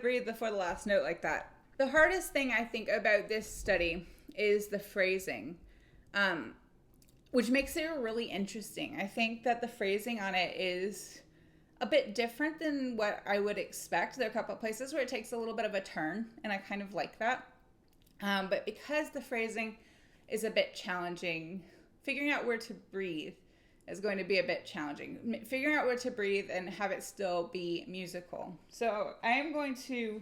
breathe before the last note like that. The hardest thing I think about this study is the phrasing, which makes it really interesting. I think that the phrasing on it is a bit different than what I would expect. There are a couple of places where it takes a little bit of a turn, and I kind of like that. But because the phrasing is a bit challenging, figuring out where to breathe is going to be a bit challenging. Figuring out where to breathe and have it still be musical. So I am going to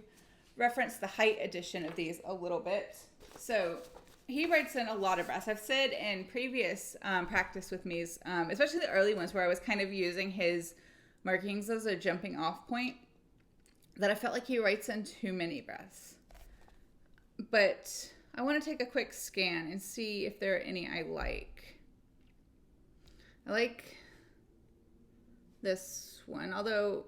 reference the height edition of these a little bit. So he writes in a lot of breaths. I've said in previous practice with me, especially the early ones where I was kind of using his markings as a jumping off point, that I felt like he writes in too many breaths. But I want to take a quick scan and see if there are any I like. I like this one, although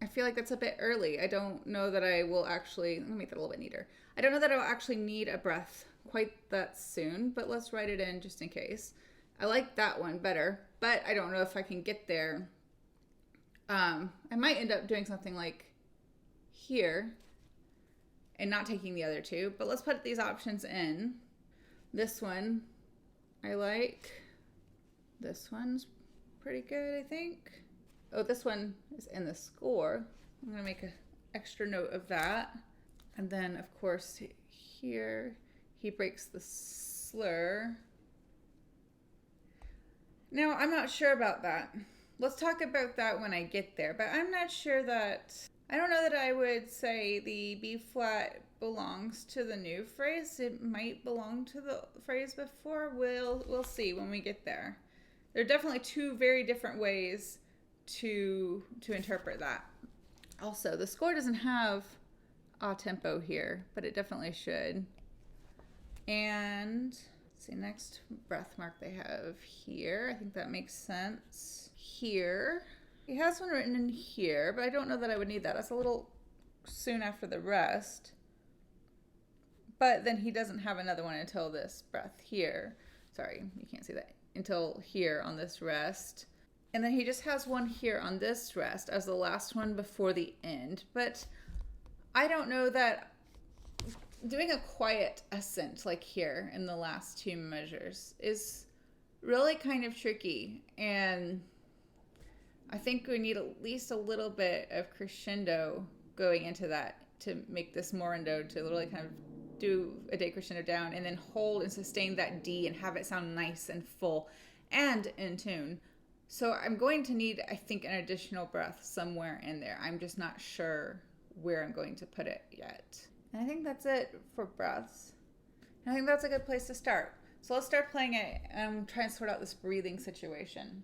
I feel like that's a bit early. I don't know that I will actually, let me make that a little bit neater. I don't know that I'll actually need a breath quite that soon, but let's write it in just in case. I like that one better, but I don't know if I can get there. I might end up doing something like here and not taking the other two, but let's put these options in. This one I like. This one's pretty good, I think. Oh, this one is in the score. I'm going to make an extra note of that. And then, of course, here he breaks the slur. Now, I'm not sure about that. Let's talk about that when I get there. But I'm not sure that... I don't know that I would say the B flat belongs to the new phrase. It might belong to the phrase before. We'll see when we get there. There are definitely two very different ways to interpret that. Also, the score doesn't have a tempo here, but it definitely should. And let's see, next breath mark they have here. I think that makes sense. Here. He has one written in here, but I don't know that I would need that. That's a little soon after the rest. But then he doesn't have another one until this breath here. Sorry, you can't see that. Until here on this rest. And then he just has one here on this rest as the last one before the end. But I don't know that doing a quiet accent like here in the last two measures is really kind of tricky. And I think we need at least a little bit of crescendo going into that to make this morendo, to really kind of do a decrescendo down and then hold and sustain that D and have it sound nice and full and in tune. So I'm going to need, I think, an additional breath somewhere in there. I'm just not sure where I'm going to put it yet. And I think that's it for breaths. And I think that's a good place to start. So let's start playing it and try and sort out this breathing situation.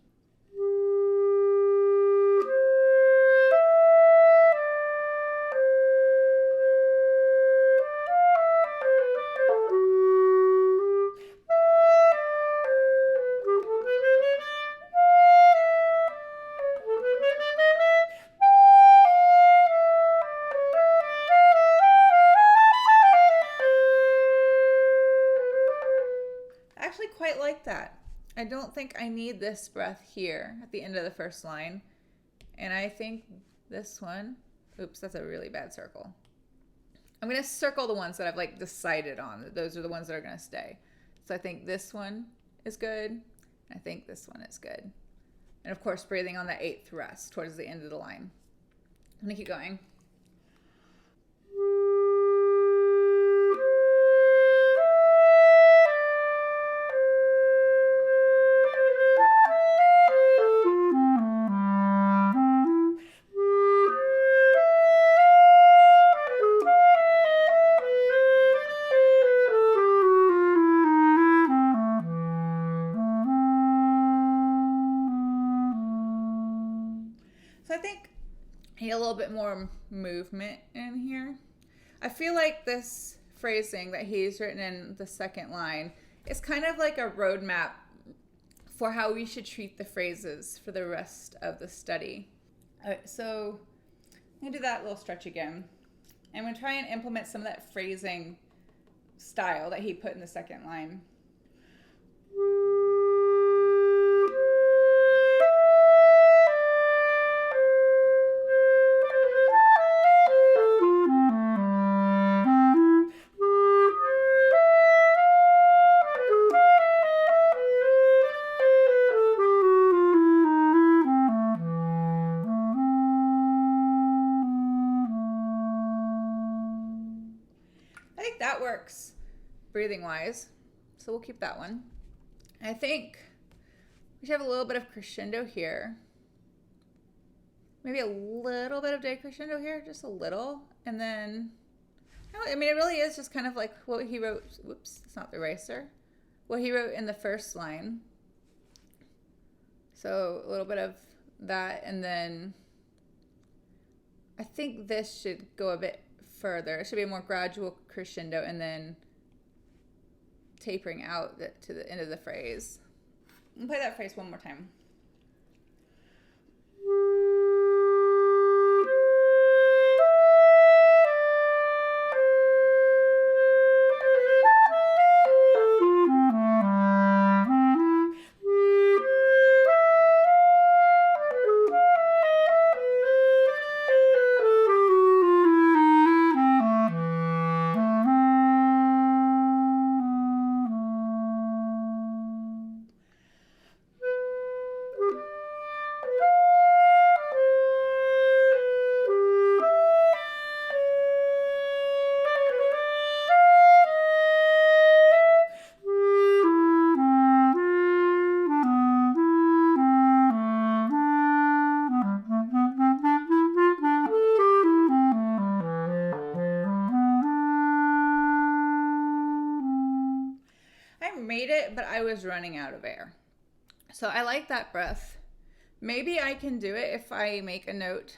Quite like that. I don't think I need this breath here at the end of the first line. And I think this one, oops, that's a really bad circle. I'm going to circle the ones that I've like decided on. Those are the ones that are going to stay. So I think this one is good. I think this one is good. And of course, breathing on the eighth rest towards the end of the line. I'm going to keep going. So I think I need a little bit more movement in here. I feel like this phrasing that he's written in the second line is kind of like a roadmap for how we should treat the phrases for the rest of the study. All right, so I'm going to do that little stretch again. I'm going to try and implement some of that phrasing style that he put in the second line. think that works breathing wise. So we'll keep that one. I think we should have a little bit of crescendo here. Maybe a little bit of decrescendo here, just a little. And then, I mean, it really is just kind of like what he wrote. Whoops, it's not the eraser. What he wrote in the first line. So a little bit of that. And then I think this should go a bit further. It should be a more gradual crescendo and then tapering out to the end of the phrase. I'll play that phrase one more time. Made it, but I was running out of air. So I like that breath. Maybe I can do it if I make a note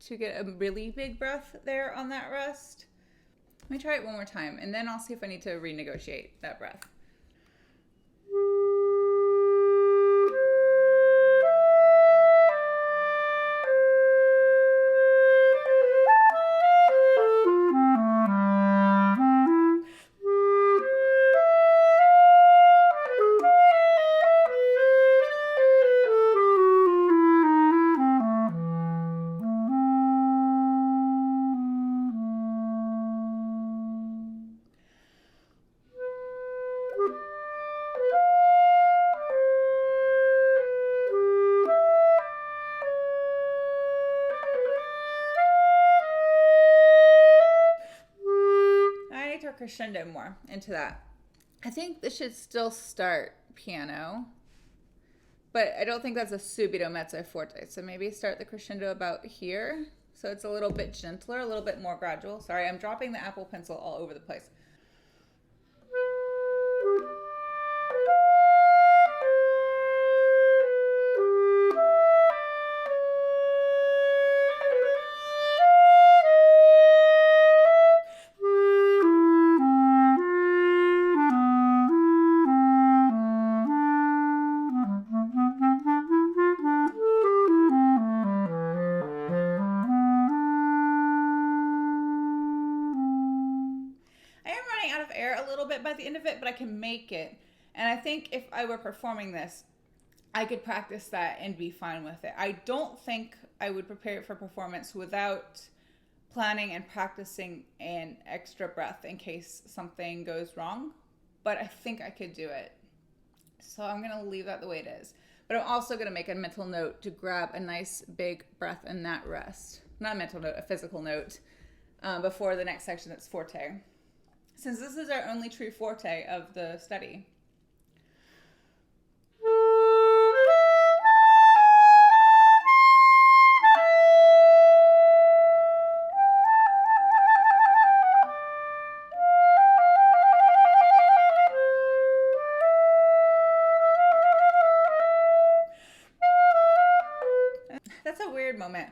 to get a really big breath there on that rest. Let me try it one more time, and then I'll see if I need to renegotiate that breath. Crescendo more into that. I think this should still start piano, but I don't think that's a subito mezzo forte. So maybe start the crescendo about here. So it's a little bit gentler, a little bit more gradual. Sorry, I'm dropping the Apple Pencil all over the place. By the end of it, but I can make it. And I think if I were performing this, I could practice that and be fine with it. I don't think I would prepare it for performance without planning and practicing an extra breath in case something goes wrong, but I think I could do it. So I'm going to leave that the way it is. But I'm also going to make a mental note to grab a nice big breath in that rest. Not a mental note, a physical note before the next section that's forte. Since this is our only true forte of the study. That's a weird moment.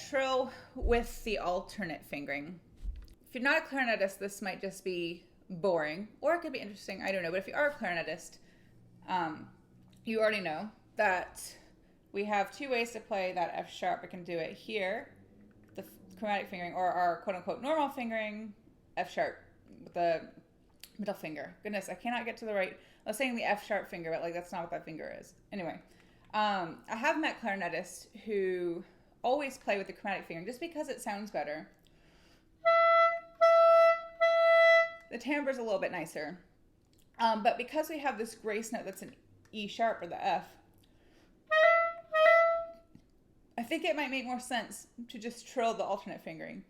Trill with the alternate fingering. If you're not a clarinetist, this might just be boring, or it could be interesting. I don't know. But if you are a clarinetist, you already know that we have two ways to play that F sharp. I can do it here, the chromatic fingering, or our quote-unquote normal fingering, F sharp with the middle finger. Goodness, I cannot get to the right. I was saying the F sharp finger, but like that's not what that finger is. Anyway, I have met clarinetists who always play with the chromatic fingering just because it sounds better. The timbre's a little bit nicer. But because we have this grace note that's an E sharp or the F, I think it might make more sense to just trill the alternate fingering.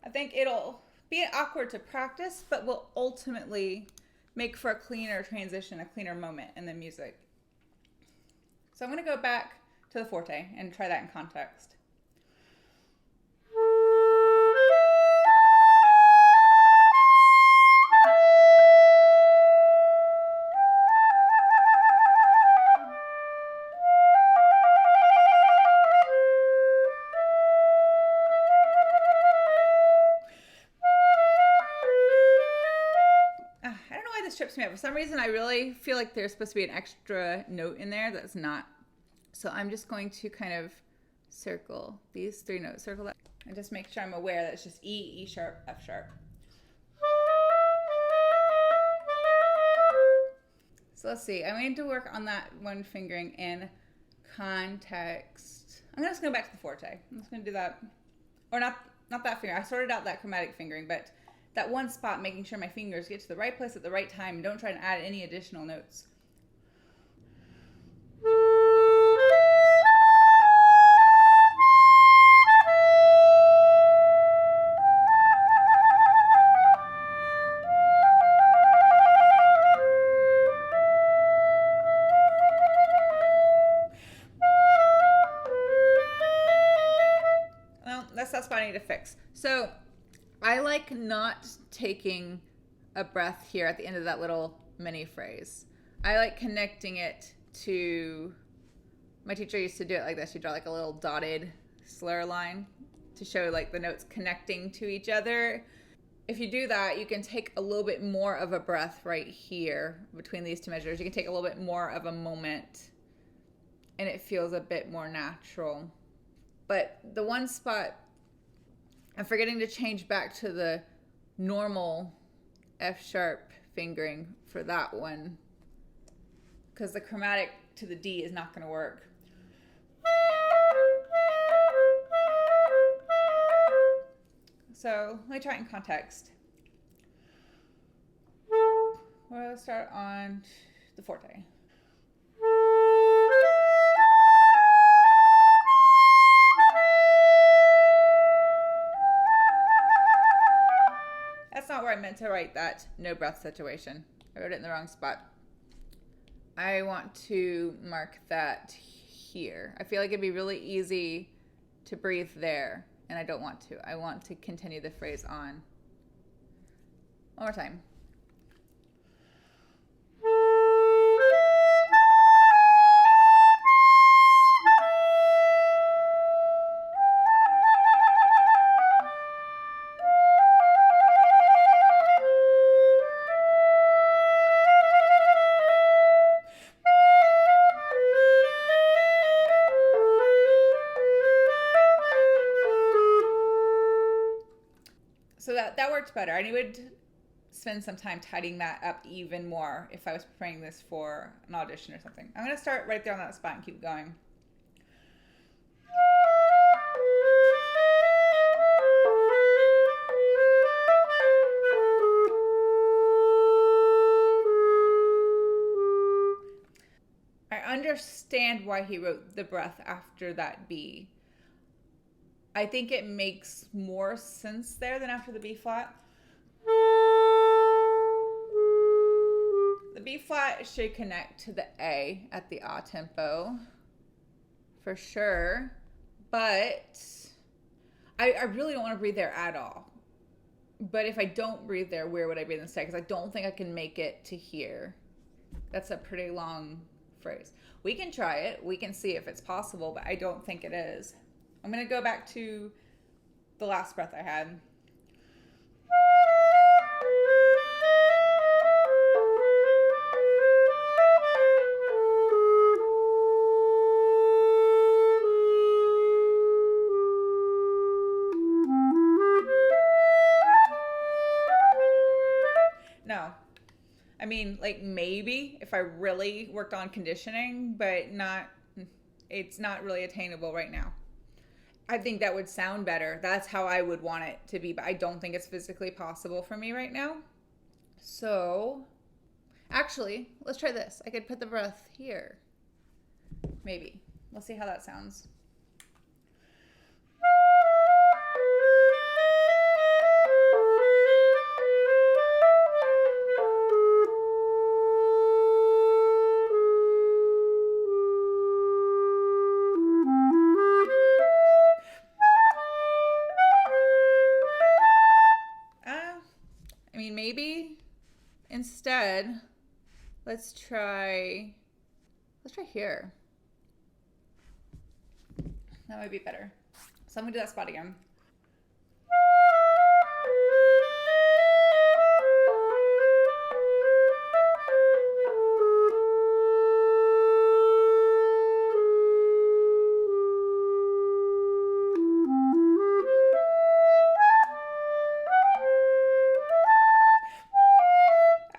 I think it'll be awkward to practice, but will ultimately make for a cleaner transition, a cleaner moment in the music. So I'm going to go back to the forte and try that in context. Trips me up. For some reason, I really feel like there's supposed to be an extra note in there that's not. So I'm just going to kind of circle these 3 notes, circle that, and just make sure I'm aware that it's just E, E sharp, F sharp. So let's see. I need to work on that one fingering in context. I'm just going to go back to the forte. I'm just going to do that, or not that finger. I sorted out that chromatic fingering, but that one spot, making sure my fingers get to the right place at the right time and don't try to add any additional notes. Well, that's that spot I need to fix. So I like not taking a breath here at the end of that little mini phrase. I like connecting it to, my teacher used to do it like this. She'd draw like a little dotted slur line to show like the notes connecting to each other. If you do that, you can take a little bit more of a breath right here between these 2 measures. You can take a little bit more of a moment and it feels a bit more natural. But the one spot, I'm forgetting to change back to the normal F sharp fingering for that one because the chromatic to the D is not going to work. So let me try it in context. We'll start on the forte. That's not where I meant to write that no breath situation. I wrote it in the wrong spot. I want to mark that here. I feel like it'd be really easy to breathe there, and I don't want to. I want to continue the phrase on. One more time. So that worked better. I would spend some time tidying that up even more if I was preparing this for an audition or something. I'm going to start right there on that spot and keep going. I understand why he wrote the breath after that B. I think it makes more sense there than after the B flat. The B flat should connect to the A at the A tempo for sure, but I really don't want to breathe there at all. But if I don't breathe there, where would I breathe instead? Because I don't think I can make it to here. That's a pretty long phrase. We can try it. We can see if it's possible, but I don't think it is. I'm going to go back to the last breath I had. No. I mean, like maybe if I really worked on conditioning, but it's not really attainable right now. I think that would sound better. That's how I would want it to be, but I don't think it's physically possible for me right now. So Actually, let's try this. I could put the breath here. Maybe. Let's see how that sounds. I mean, maybe instead, let's try here. That might be better. So I'm gonna do that spot again.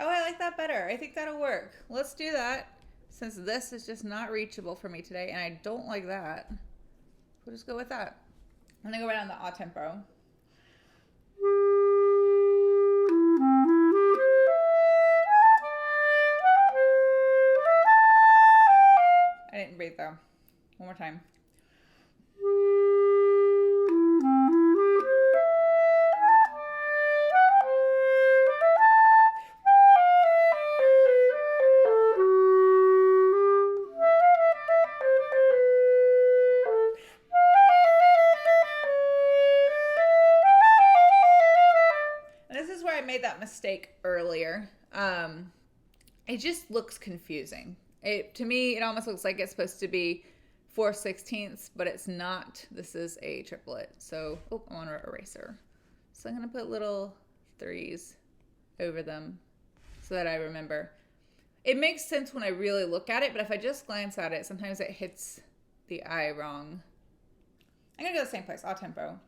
Oh, I like that better. I think that'll work. Let's do that since this is just not reachable for me today and I don't like that. We'll just go with that. I'm gonna go right on the A tempo. I didn't breathe though. One more time. I made that mistake earlier. It just looks confusing. To me, it almost looks like it's supposed to be 4/16, but it's not. This is a triplet. So, I'm on an eraser. So I'm going to put little 3s over them so that I remember. It makes sense when I really look at it, but if I just glance at it, sometimes it hits the eye wrong. I'm going to go the same place, A tempo.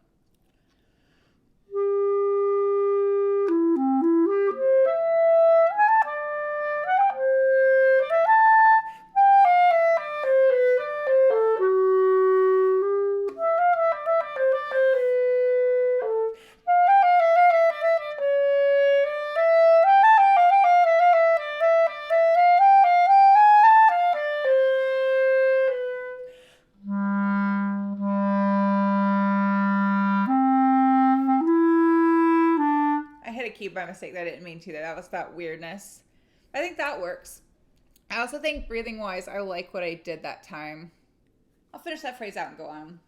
Key by mistake that I didn't mean to. That was that weirdness. I think that works. I also think breathing wise, I like what I did that time. I'll finish that phrase out and go on.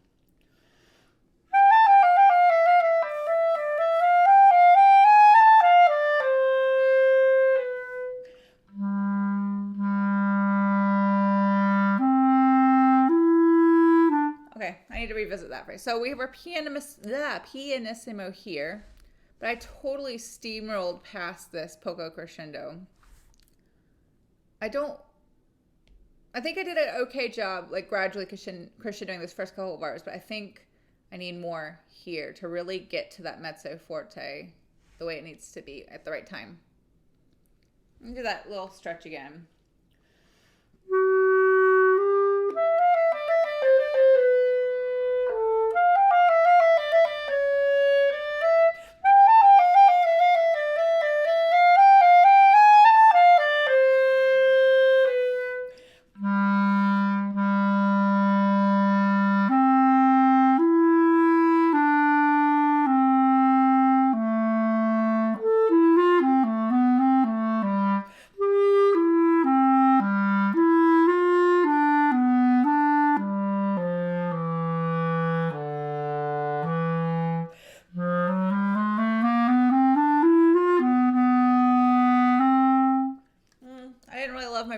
Okay, I need to revisit that phrase. So we have our pianissimo here. But I totally steamrolled past this poco crescendo. I think I did an okay job, like gradually crescendoing this first couple of bars, but I think I need more here to really get to that mezzo forte the way it needs to be at the right time. Let me do that little stretch again.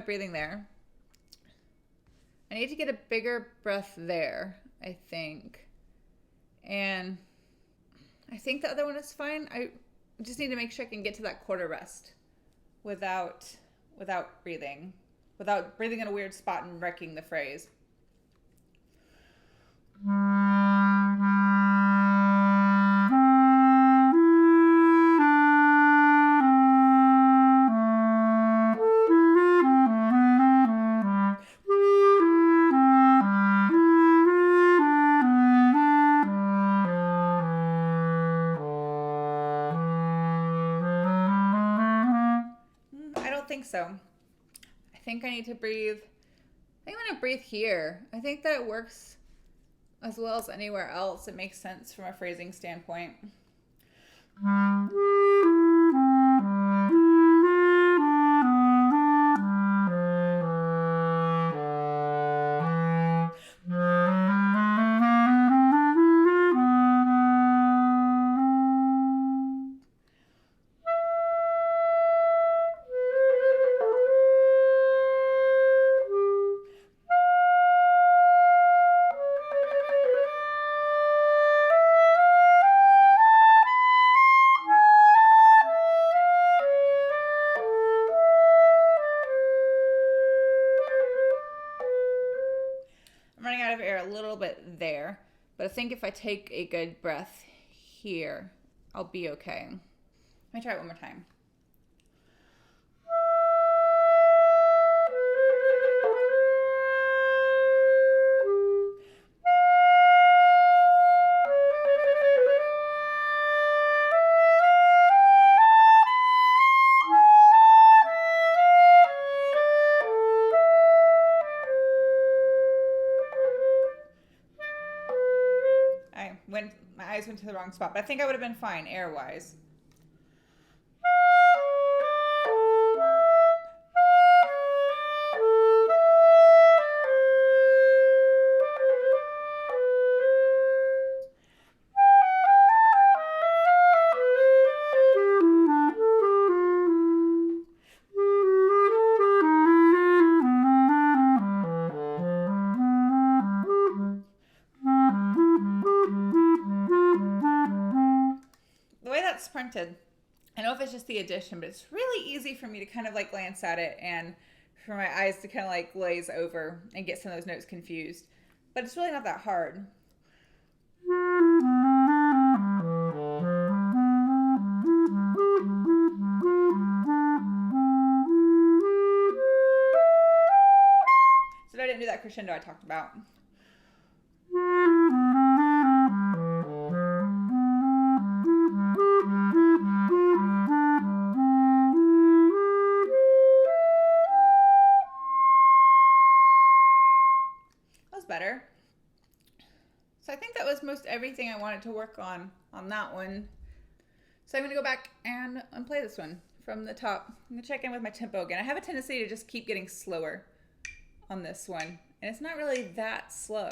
Breathing there. I need to get a bigger breath there, I think. And I think the other one is fine. I just need to make sure I can get to that quarter rest without breathing in a weird spot and wrecking the phrase. so. I think I need to breathe. I think I'm going to breathe here. I think that works as well as anywhere else. It makes sense from a phrasing standpoint. Running out of air a little bit there, but I think if I take a good breath here, I'll be okay. Let me try it one more time. My eyes went to the wrong spot, but I think I would have been fine air-wise. Printed. I don't know if it's just the addition, but it's really easy for me to kind of like glance at it and for my eyes to kind of like glaze over and get some of those notes confused. But it's really not that hard. So I didn't do that crescendo I talked about. Better. So I think that was most everything I wanted to work on that one. So I'm going to go back and play this one from the top. I'm going to check in with my tempo again. I have a tendency to just keep getting slower on this one, and it's not really that slow.